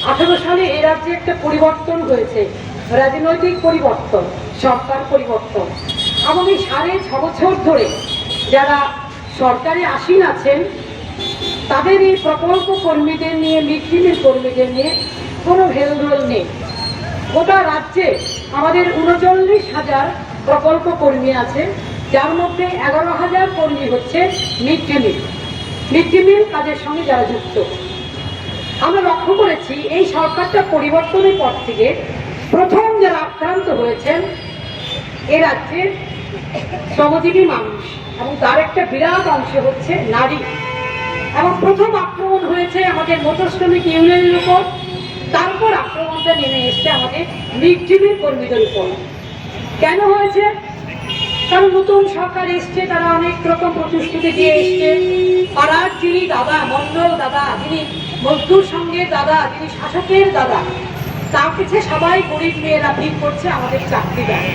18 সালে এই রাজ্যে একটা পরিবর্তন হয়েছে, রাজনৈতিক পরিবর্তন, সরকার পরিবর্তন। এবং এই 6.5 বছর ধরে যারা সরকারে আসীন আছেন তাদের এই প্রকল্প কর্মীদের নিয়ে, মিড ডে মিল কর্মীদের নিয়ে কোনো হেলদোল নেই। গোটা রাজ্যে আমাদের 39,000 প্রকল্প কর্মী আছে, যার মধ্যে 11,000 কর্মী হচ্ছে মিড ডে মিল কাজের সঙ্গে যারা যুক্ত। আমরা লক্ষ্য করেছি এই সরকারটা পরিবর্তনের পর থেকে প্রথম যারা আক্রান্ত হয়েছেন এ রাজ্যের শ্রমজীবী মানুষ, এবং তার একটা বিরাট অংশ হচ্ছে নারী। এবং প্রথম আক্রমণ হয়েছে আমাদের মোটর শ্রমিক ইউনিয়নের উপর, তারপর আক্রমণটা নেমে এসছে আমাদের মিড ডে মিল কর্মীদের উপর। কেন হয়েছে? কারণ নতুন সরকার এসছে, তারা অনেক রকম প্রতিশ্রুতি দিয়ে এসছে। পাড়ার যিনি দাদা, মন্ডল দাদা, যিনি মজদুর সঙ্গের দাদা, যিনি শাসকের দাদা, তার কাছে সবাই গরিব মেয়েরা ভিড় করছে আমাদের চাকরি দেয়।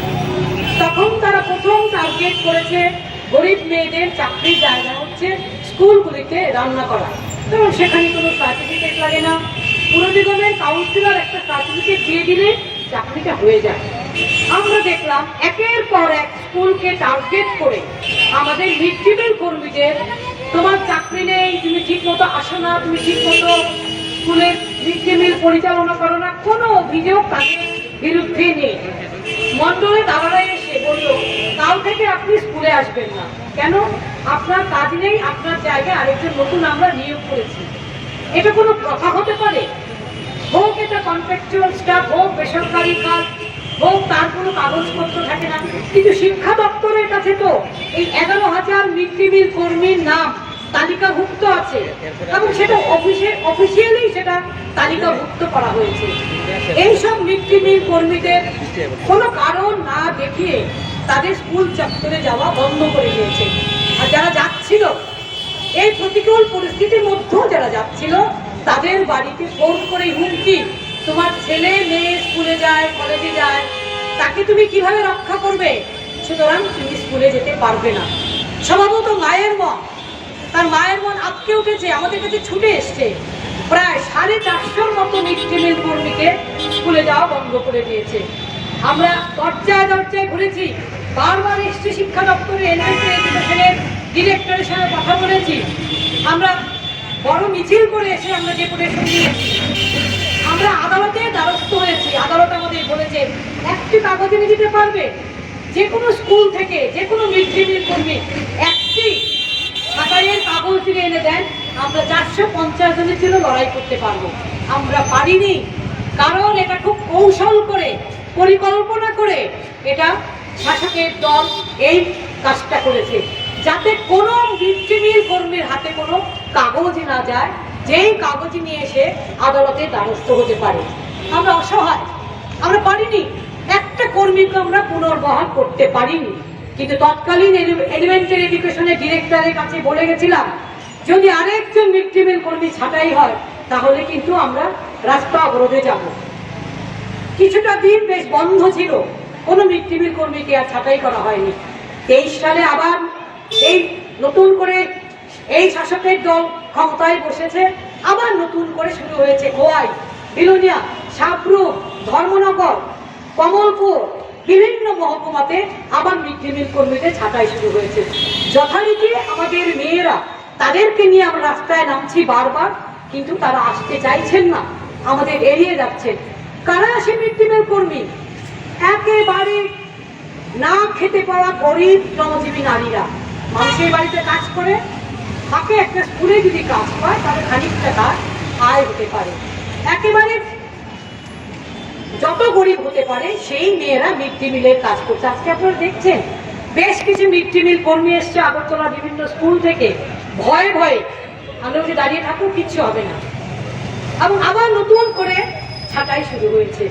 তখন তারা প্রথম টার্গেট করেছে গরিব মেয়েদের চাকরির জায়গা হচ্ছে স্কুলগুলিতে রান্না করা, কারণ সেখানে কোনো সার্টিফিকেট লাগে না। পুর নিগমের কাউন্সিলর একটা সার্টিফিকেট দিয়ে দিলে চাকরিটা হয়ে যায়। আমরা দেখলাম একের পর এক স্কুলকে টার্গেট করে আমাদের মিড ডে মিল কর্মীদের, তোমার চাকরি নেই, তুমি ঠিক মতো আসো না, তুমি ঠিক মতো স্কুলের মিড ডে মিল পরিচালনা করো না, কোনো অভিযোগ তাদের বিরুদ্ধে নেই। মন্ডলে দাদারা এসে বললো কাল থেকে আপনি স্কুলে আসবেন না, কেন? আপনার কাজ নেই, আপনার জায়গায় আরেকজন নতুন আমরা নিয়োগ করেছি। এটা কোনো কথা হতে পারে? হোক এটা কন্ট্রাকচুয়াল স্টাফ, হোক বেসরকারি কাজ, হোক তার কোনো কাগজপত্র থাকে না, কিন্তু শিক্ষা দপ্তরের কাছে তো এই 11,000 মিড ডে মিল কর্মীর নাম তালিকাভুক্ত আছে, এবং সেটা অফিসিয়ালি সেটা তালিকাভুক্ত করা হয়েছে। এইসব মিড ডে মিল কর্মীদের কোনো কারণ না দেখিয়ে তাদের স্কুল চত্বরে যাওয়া বন্ধ করে দিয়েছে। আর যারা যাচ্ছিল এই প্রতিকূল পরিস্থিতির মধ্যেও যারা যাচ্ছিল তাদের বাড়িতে ফোন করে হুমকি, তোমার ছেলে মেয়ে স্কুলে যায়, কলেজে যায়, তাকে তুমি কিভাবে রক্ষা করবে? সুতরাং তুমি স্কুলে যেতে পারবে না। স্বভাবত মায়ের মন, তার মায়ের মন আটকে উঠেছে, আমাদের কাছে ছুটে এসছে। প্রায় 450 মতো মিড ডে মিল কর্মীকে স্কুলে যাওয়া বন্ধ করে দিয়েছে। আমরা দরজায় দরজায় ঘুরেছি, বারবার এসছি শিক্ষা দপ্তরে, এলিমেন্টারি এডুকেশনের ডিরেক্টরের সঙ্গে কথা বলেছি। আমরা বড় মিছিল করে এসে আমরা যে করে আমরা আদালতে দ্বারস্থ হয়েছি। আদালত আমাদের বলেছে একটি কাগজ এনে দিতে পারবে, যে কোনো স্কুল থেকে যে কোনো মিড ডে মিল কর্মী একটি ছাঁটাইয়ের কাগজ দিয়ে এনে দেন, আমরা 450 জনের জন্য লড়াই করতে পারবো। আমরা পারিনি, কারণ এটা খুব কৌশল করে, পরিকল্পনা করে এটা শাসকের দল এই কাজটা করেছে, যাতে কোনো মিড ডে মিল কর্মীর হাতে কোনো কাগজ না যায়, যেই কাগজ নিয়ে এসে আদালতে দ্বারস্থ হতে পারে। আমরা অসহায়, আমরা পারিনি, একটা কর্মীকে আমরা পুনর্বহাল করতে পারিনি। কিন্তু তৎকালীন এলিমেন্টারি এডুকেশনের ডিরেক্টরের কাছে বলে গেছিলাম, যদি আরেকজন মিড ডে মিল কর্মী ছাঁটাই হয় তাহলে কিন্তু আমরা রাস্তা অবরোধে যাব। কিছুটা দিন বেশ বন্ধ ছিল, কোনো মিড ডে মিল কর্মীকে আর ছাঁটাই করা হয়নি। 23 সালে আবার এই নতুন করে এই শাসকের দল ক্ষমতায় বসেছে, আবার নতুন করে শুরু হয়েছে খোয়াই, বিলোনিয়া, সাবরুম, ধর্মনগর, কমলপুর, বিভিন্ন মহকুমাতে আবার মিড ডে মিল কর্মীদের ছাঁটাই শুরু হয়েছে। যথারীতি আমাদের মেয়েরা, তাদেরকে নিয়ে আমরা রাস্তায় নামছি বারবার, কিন্তু তারা আসতে চাইছেন না, আমাদের এড়িয়ে যাচ্ছেন। কারা আসে মিড ডে মিল কর্মী? একেবারে না খেতে পাওয়া গরিব শ্রমজীবী নারীরা মানুষের বাড়িতে কাজ করে, তাকে একটা স্কুলে যদি কাজ পায় তাহলে খানিকটা তার আয় হতে পারে। একেবারে যত গরিব হতে পারে সেই মেয়েরা মিড ডে মিলের কাজ করছে। আজকে আপনারা দেখছেন বেশ কিছু মিড ডে মিল কর্মী এসছে আগরতলা বিভিন্ন স্কুল থেকে, ভয়ে ভয়ে আমরা যে দাঁড়িয়ে থাকুক, কিচ্ছু হবে না। এবং আবার নতুন করে ছাঁটাই শুরু হয়েছে,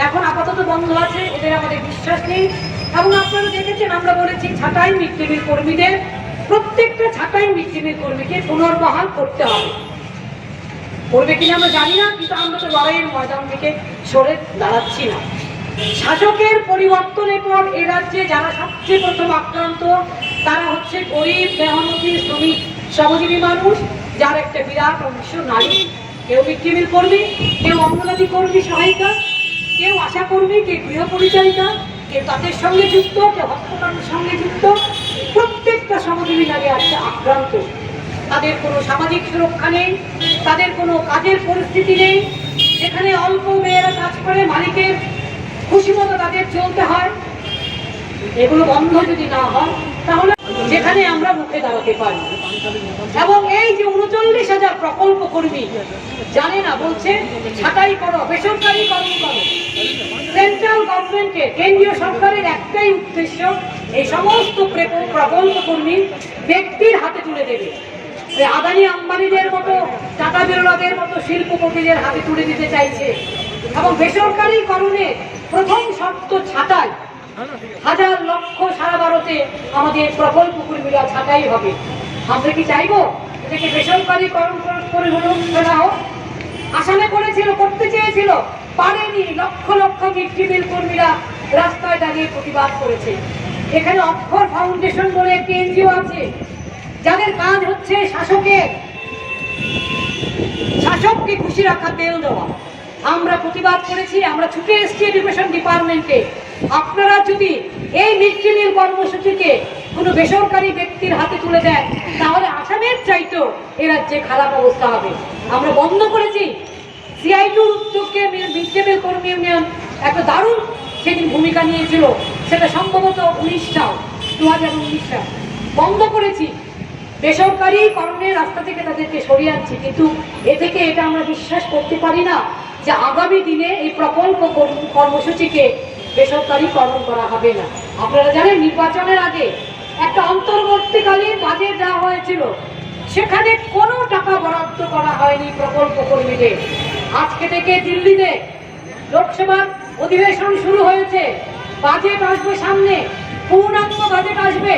এখন আপাতত বন্ধ আছে, এদের আমাদের বিশ্বাস নেই। এবং আপনারা দেখেছেন আমরা বলেছি ছাঁটাই মিড ডে মিল কর্মীদের, প্রত্যেকটা ছাঁটাই মিড ডে মিল কর্মীকে পুনর্বহাল করতে হবে। করবে কিনা আমরা জানি না, কিন্তু আমরা তো লড়াইয়ের ময়দান থেকে সরে দাঁড়াচ্ছি না। শাসকের পরিবর্তনের পর এ রাজ্যে যারা সবচেয়ে প্রথম আক্রান্ত তারা হচ্ছে গরিব, মেহনতি, শ্রমিক, শ্রমজীবী মানুষ, যার একটা বিরাট অংশ নারী। কেউ মিড ডে মিল কর্মী, কেউ অঙ্গনওয়াড়ি কর্মী সহায়িকা, কেউ আশা কর্মী, কেউ গৃহ পরিচারিকা, কেউ তাদের সঙ্গে যুক্ত, কেউ হাসপাতালের সঙ্গে যুক্ত। প্রত্যেকটা শ্রমজীবী নারী আজকে আক্রান্ত। তাদের কোনো সামাজিক সুরক্ষা নেই, তাদের কোনো কাজের পরিস্থিতি নেই। যেখানে অল্প মেয়েরা কাজ করে মালিকের খুশি মতো তাদের চলতে হয়। এগুলো বন্ধ যদি না হয় তাহলে যেখানে আমরা মুখে দাঁড়াতে পারি। এবং এই যে ৩৯,০০০ প্রকল্প কর্মী জানে না, বলছে ছাঁটাই করো, বেসরকারিকরণ করো। সেন্ট্রাল গভর্নমেন্টের, কেন্দ্রীয় সরকারের একটাই উদ্দেশ্য, এই সমস্ত প্রকল্প কর্মী ব্যক্তির হাতে তুলে দেবে। আদানি আম্বানিদের মতো, টাটা বিড়লাদের মতো শিল্পপতিদের হাতে তুলে দিতে চাইছে। এবং বেসরকারিকরণে প্রথম শর্ত ছাঁটাই। হাজার লক্ষ সারা ভারতে আমাদের প্রকল্প কর্মীরা ছাঁটাই হবে। আমরা কি চাইবো এটাকে বেসরকারিকরণ করে ফেলা হোক? আসামে করেছিল, করতে চেয়েছিল, পারেনি। Lakh lakh mid day meal কর্মীরা রাস্তায় দাঁড়িয়ে প্রতিবাদ করেছে। এখানে অক্ষর ফাউন্ডেশন বলে একটি এনজিও আছে, যাদের কাজ হচ্ছে শাসককে খুশি রাখা, তেল দেওয়া। আমরা প্রতিবাদ করেছি, আমরা ছুটে এসেছি এডুকেশন ডিপার্টমেন্টে। আপনারা যদি এই মিড ডে মিল কর্মসূচিকে কোনো বেসরকারি ব্যক্তির হাতে তুলে দেন, তাহলে আসামের চাইতেও এ রাজ্যে খারাপ অবস্থা হবে। আমরা বন্ধ করেছি। সিআইটির উদ্যোগকে মিড ডে মিল কর্মী ইউনিয়ন একটা দারুণ সেদিন ভূমিকা নিয়েছিল। সেটা সম্ভবত 2019 সাল বন্ধ করেছি। বেসরকারিকরণের রাস্তা থেকে তাদেরকে সরিয়ে আনছি। কিন্তু এ থেকে এটা আমরা বিশ্বাস করতে পারি না যে আগামী দিনে এই প্রকল্প কর্মসূচিকে বেসরকারিকরণ করা হবে না। আপনারা জানেন, নির্বাচনের আগে একটা অন্তর্বর্তীকালীন বাজেট দেওয়া হয়েছিল, সেখানে কোনো টাকা বরাদ্দ করা হয়নি প্রকল্প কর্মীদের। আজকে থেকে দিল্লিতে লোকসভার অধিবেশন শুরু হয়েছে, বাজেট আসবে সামনে, পূর্ণাঙ্গ বাজেট আসবে।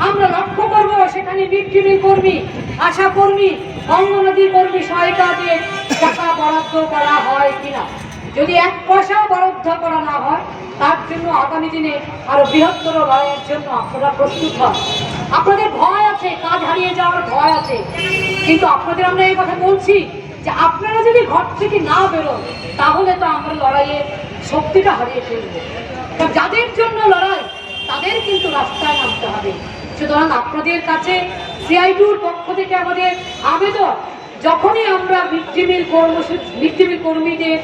আমরা লক্ষ্য করব সেখানে মিড ডে মিল কর্মী, আশা কর্মী, অঙ্গনওয়াড়ি কর্মী সহায়িকাদের টাকা বরাদ্দ করা হয় কিনা। যদি 1 পয়সাও বরাদ্দ করা না হয়, তার জন্য আগামী দিনে আরো বৃহত্তর লড়াইয়ের জন্য আপনারা প্রস্তুত হন। আপনাদের ভয় আছে, কাজ হারিয়ে যাওয়ার ভয় আছে, কিন্তু আপনাদের আমরা এই কথা বলছি যে আপনারা যদি ঘর থেকে না বেরোন, তাহলে তো আমরা লড়াইয়ের শক্তিটা হারিয়ে ফেলবো। যাদের জন্য লড়াই, তাদের কিন্তু রাস্তায় নামতে হবে। সুতরাং আপনাদের কাছে সিআইটির পক্ষ থেকে আমাদের আবেদন, যখনই আমরা মিড ডে মিল কর্মীদের